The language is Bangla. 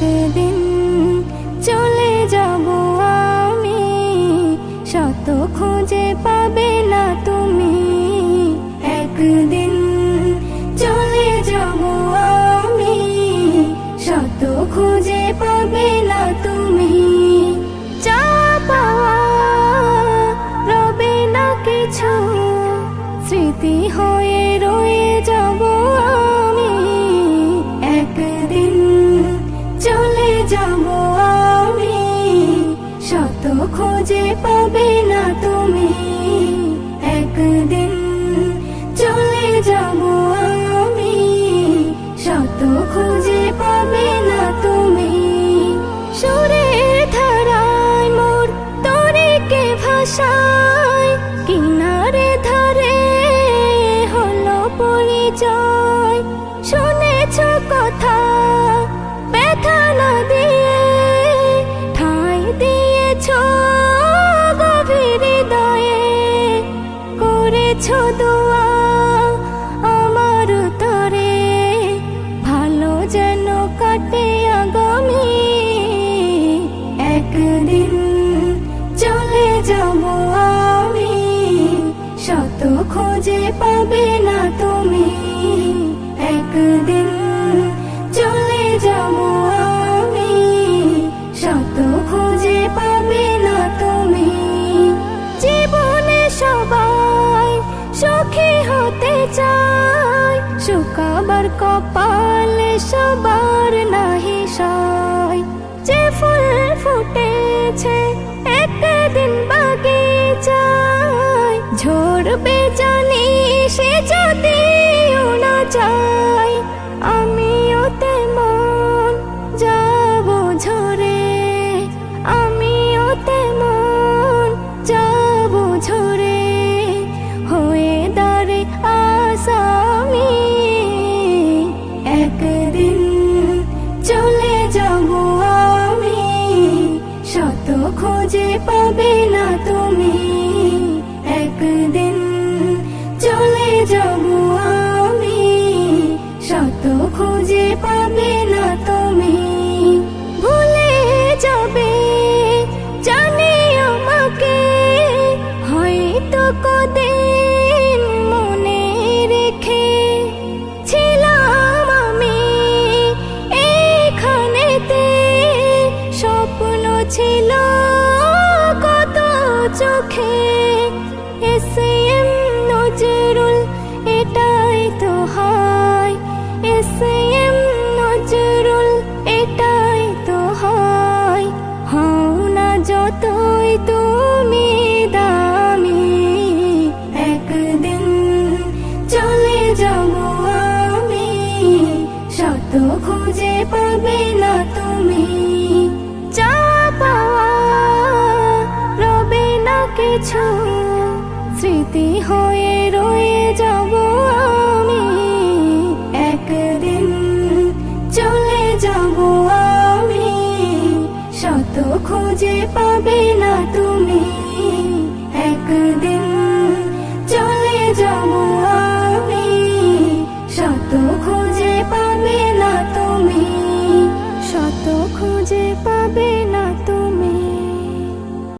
একদিন চলে যাব আমি, শত খুঁজে পাবে না তুমি। একদিন চলে যাব আমি, শত খুঁজে পাবে না তুমি। যা পাওয়া রবে না কিছু, স্মৃতি হয়ে রয়ে যাব আমি। একদিন চলে যাব আমি, শত খুঁজে পাবে না তুমি। একদিন চলে যাব আমি, শত খুঁজে পাবে না তুমি। সুরের ধারায় মোর তরিকে ভাষায়, কিনারে ধারে হলো পরিচয়। শুনেছ কথা ব্যথা না দিয়ে, ঠাঁই দিয়েছ গভীর হৃদয়ে। করেছ দোয়া আমার তরে, ভালো যেন কাটে আগামী। একদিন চলে যাব আমি, শত খুঁজে পাবে না তুমি। একদিন চলে যাব আমি, শত খুঁজে পাবে না তুমি। জীবনে সবাই সুখী হতে চায়, শুকাবার কপালে সবার নাহি সয়। যে ফুল ফুটেছে একদিন বাগিচায়, ঝরবে জানি সে যদিও না চায়। আমিও তেমন যাব ঝরে, আমিও তেমন যাব ঝরে, হয়ে দাঁড়ে আসামি। একদিন চলে যাব আমি, শত খুঁজে পাবে না তুমি। একদিন চলে যাব আমি, শত খুঁজে পাবে না তুমি। ভুলে যাবে জানি আমাকে, হয়তো কদিন মনে রেখে। ছিলাম আমি এইখানেতে, স্বপ্ন ছিল কত চোখে। এসএম নজরুল এটাই তো হয়, এসএম নজরুল এটাই তো হয়। হও না যতই তুমি দামি, একদিন চলে যাব আমি, শত খুঁজে পাবে না তুমি। যা পাওয়া রবে না কিছু, স্মৃতি হয়